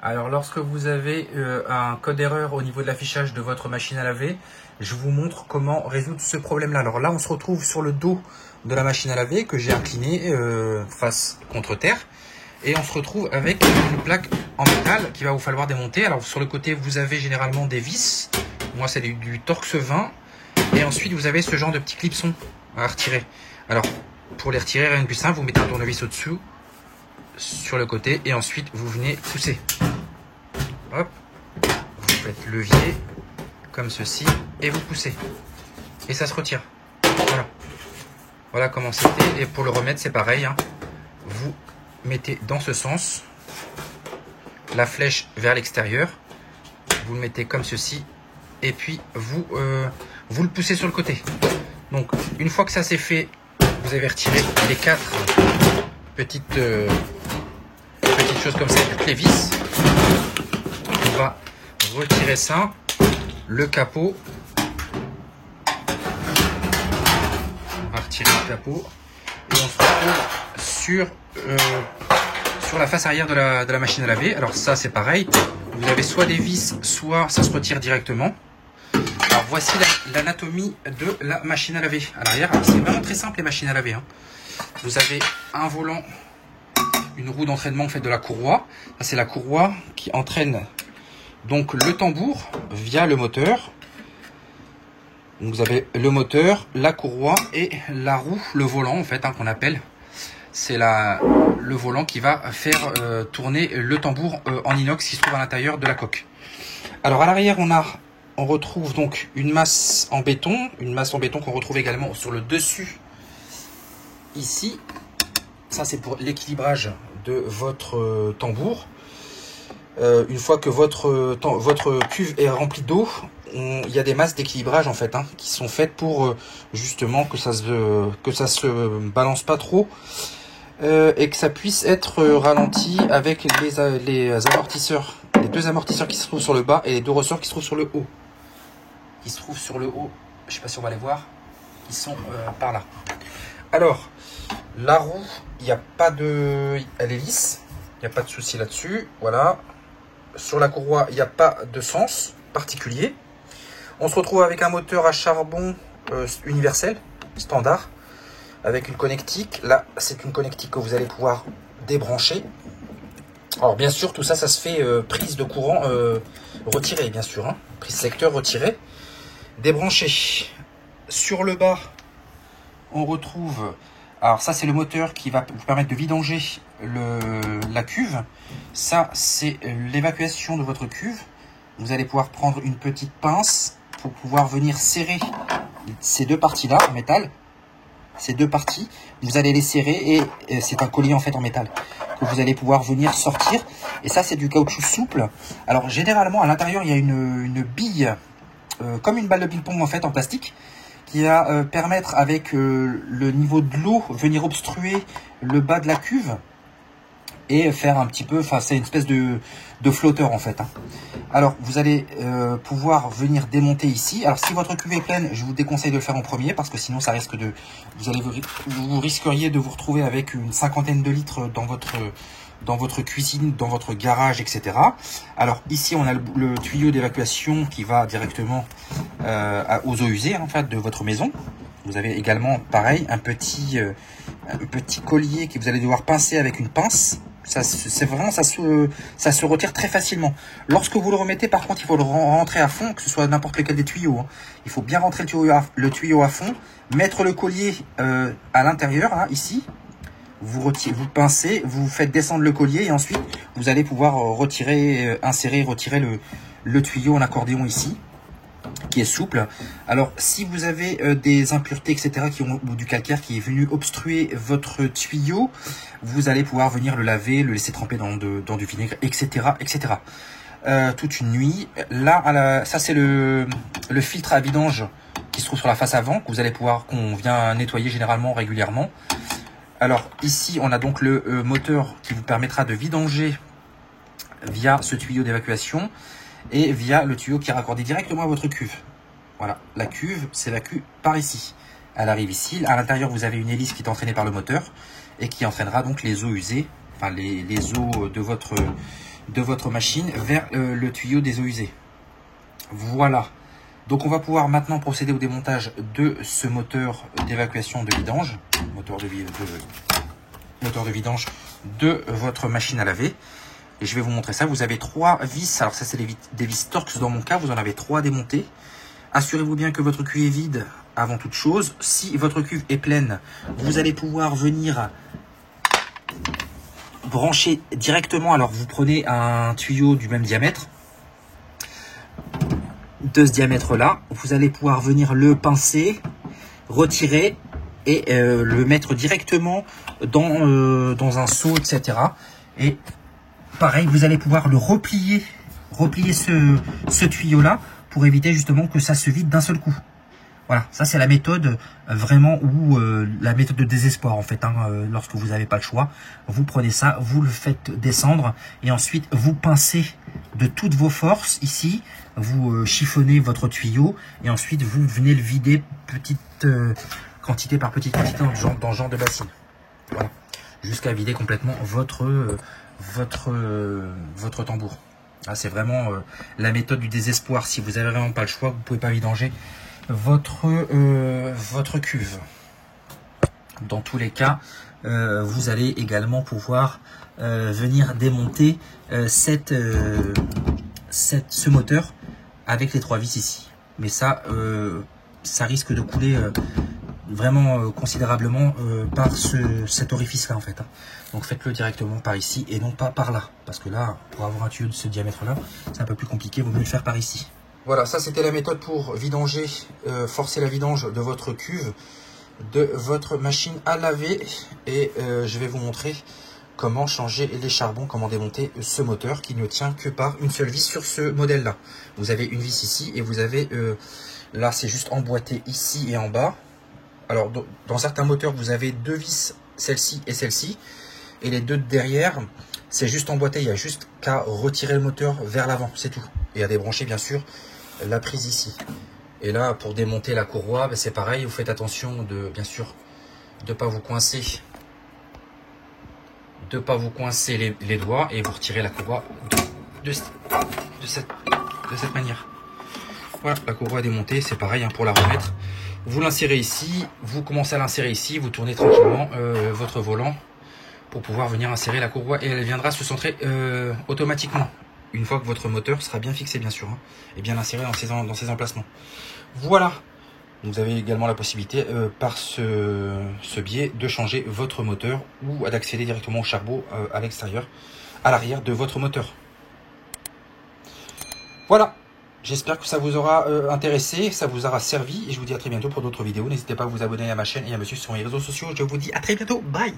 Alors lorsque vous avez un code erreur au niveau de l'affichage de votre machine à laver, je vous montre comment résoudre ce problème-là. Alors là, on se retrouve sur le dos de la machine à laver que j'ai incliné face contre terre. Et on se retrouve avec une plaque en métal qu'il va vous falloir démonter. Alors sur le côté, vous avez généralement des vis. Moi, c'est du Torx 20. Et ensuite, vous avez ce genre de petits clipsons à retirer. Alors, pour les retirer, rien de plus simple, vous mettez un tournevis au-dessous, sur le côté, et ensuite, vous venez pousser. Hop, vous faites levier, comme ceci, et vous poussez. Et ça se retire. Voilà. Voilà comment c'était. Et pour le remettre, c'est pareil. Hein. Vous mettez dans ce sens la flèche vers l'extérieur. Vous le mettez comme ceci. Et puis, vous le poussez sur le côté. Donc, une fois que ça c'est fait, vous avez retiré les 4 petites choses comme ça, toutes les vis. On va retirer ça, le capot. On va retirer le capot et on se retrouve sur la face arrière de la machine à laver. Alors ça c'est pareil, vous avez soit des vis, soit ça se retire directement. Alors voici l'anatomie de la machine à laver à l'arrière. C'est vraiment très simple les machines à laver. Hein. Vous avez un volant, une roue d'entraînement en fait de la courroie. Ça c'est la courroie qui entraîne donc le tambour via le moteur. Donc, vous avez le moteur, la courroie et la roue, le volant en fait hein, qu'on appelle. C'est le volant qui va faire tourner le tambour en inox qui se trouve à l'intérieur de la coque. Alors à l'arrière on retrouve donc une masse en béton qu'on retrouve également sur le dessus ici. Ça c'est pour l'équilibrage de votre tambour. Une fois que votre cuve est remplie d'eau, il y a des masses d'équilibrage en fait hein, qui sont faites pour justement que ça se balance pas trop et que ça puisse être ralenti avec les amortisseurs, les 2 amortisseurs qui se trouvent sur le bas et les 2 ressorts qui se trouvent sur le haut. Je sais pas si on va les voir, ils sont par là. Alors la roue, elle est lisse, il n'y a pas de souci là-dessus. Voilà. Sur la courroie, il n'y a pas de sens particulier. On se retrouve avec un moteur à charbon universel, standard, avec une connectique. Là, c'est une connectique que vous allez pouvoir débrancher. Alors, bien sûr, tout ça, ça se fait prise de courant retirée, bien sûr. Hein, prise secteur retirée. Débranché. Sur le bas, on retrouve... Alors ça c'est le moteur qui va vous permettre de vidanger la cuve. Ça c'est l'évacuation de votre cuve. Vous allez pouvoir prendre une petite pince pour pouvoir venir serrer ces 2 parties là en métal. Ces 2 parties, vous allez les serrer et c'est un collier en fait en métal que vous allez pouvoir venir sortir. Et ça c'est du caoutchouc souple. Alors généralement à l'intérieur il y a une bille comme une balle de ping-pong en fait en plastique, qui va permettre avec le niveau de l'eau venir obstruer le bas de la cuve et faire un petit peu, enfin c'est une espèce de flotteur en fait. Hein. Alors vous allez pouvoir venir démonter ici. Alors si votre cuve est pleine, je vous déconseille de le faire en premier parce que sinon ça risque de, vous risqueriez de vous retrouver avec une 50aine de litres dans votre cuisine, dans votre garage, etc. Alors ici on a le tuyau d'évacuation qui va directement aux eaux usées en fait de votre maison. Vous avez également pareil un petit collier que vous allez devoir pincer avec une pince. Ça se retire très facilement. Lorsque vous le remettez, par contre, il faut le rentrer à fond, que ce soit n'importe lequel des tuyaux. Hein. Il faut bien rentrer le tuyau à fond, mettre le collier à l'intérieur, hein, ici. Vous pincez, vous faites descendre le collier et ensuite vous allez pouvoir retirer le tuyau en accordéon ici, qui est souple. Alors si vous avez des impuretés etc ou du calcaire qui est venu obstruer votre tuyau, vous allez pouvoir venir le laver, le laisser tremper dans du vinaigre etc. Toute une nuit. Là ça c'est le filtre à vidange qui se trouve sur la face avant qu'on vient nettoyer généralement régulièrement. Alors ici on a donc le moteur qui vous permettra de vidanger via ce tuyau d'évacuation et via le tuyau qui est raccordé directement à votre cuve. Voilà, la cuve s'évacue par ici. Elle arrive ici. À l'intérieur, vous avez une hélice qui est entraînée par le moteur et qui entraînera donc les eaux usées, enfin les eaux de votre de votre machine vers le tuyau des eaux usées. Voilà. Donc on va pouvoir maintenant procéder au démontage de ce moteur d'évacuation de vidange, moteur de vidange de votre machine à laver. Et je vais vous montrer ça. Vous avez 3 vis. Alors ça c'est des vis Torx dans mon cas. Vous en avez 3 démontées. Assurez-vous bien que votre cuve est vide avant toute chose. Si votre cuve est pleine, vous allez pouvoir venir brancher directement. Alors vous prenez un tuyau du même diamètre, de ce diamètre là, vous allez pouvoir venir le pincer, retirer et le mettre directement dans un seau, etc. Et pareil, vous allez pouvoir le replier ce tuyau là pour éviter justement que ça se vide d'un seul coup. Voilà, ça c'est la méthode vraiment où la méthode de désespoir en fait. Lorsque vous n'avez pas le choix, vous prenez ça, vous le faites descendre et ensuite vous pincez de toutes vos forces ici. Vous chiffonnez votre tuyau et ensuite vous venez le vider petite quantité par petite quantité dans ce genre de bassine. Voilà, jusqu'à vider complètement votre tambour. Ah, c'est vraiment la méthode du désespoir. Si vous n'avez vraiment pas le choix, vous ne pouvez pas vidanger votre cuve. Dans tous les cas, vous allez également pouvoir venir démonter ce moteur avec les 3 vis ici. Mais ça, ça risque de couler vraiment considérablement par cet orifice là en fait. Donc faites-le directement par ici et non pas par là. Parce que là, pour avoir un tuyau de ce diamètre là, c'est un peu plus compliqué, il vaut mieux le faire par ici. Voilà, ça c'était la méthode pour vidanger, forcer la vidange de votre cuve, de votre machine à laver. Et je vais vous montrer comment changer les charbons, comment démonter ce moteur qui ne tient que par une seule vis sur ce modèle là. Vous avez une vis ici et vous avez, là c'est juste emboîté ici et en bas. Alors dans certains moteurs vous avez 2 vis, celle-ci et celle-ci. Et les 2 de derrière, c'est juste emboîté, il y a juste qu'à retirer le moteur vers l'avant, c'est tout. Et à débrancher bien sûr la prise ici. Et là pour démonter la courroie, ben, c'est pareil, vous faites attention de bien sûr de pas vous coincer les doigts et vous retirez la courroie de cette manière. Voilà, la courroie est démontée, c'est pareil pour la remettre. Vous l'insérez ici, vous commencez à l'insérer ici, vous tournez tranquillement votre volant pour pouvoir venir insérer la courroie et elle viendra se centrer automatiquement. Une fois que votre moteur sera bien fixé bien sûr, et bien inséré dans ses emplacements. Voilà, vous avez également la possibilité par ce biais de changer votre moteur ou d'accéder directement au charbon à l'extérieur, à l'arrière de votre moteur. Voilà, j'espère que ça vous aura intéressé, ça vous aura servi et je vous dis à très bientôt pour d'autres vidéos. N'hésitez pas à vous abonner à ma chaîne et à me suivre sur les réseaux sociaux. Je vous dis à très bientôt, bye.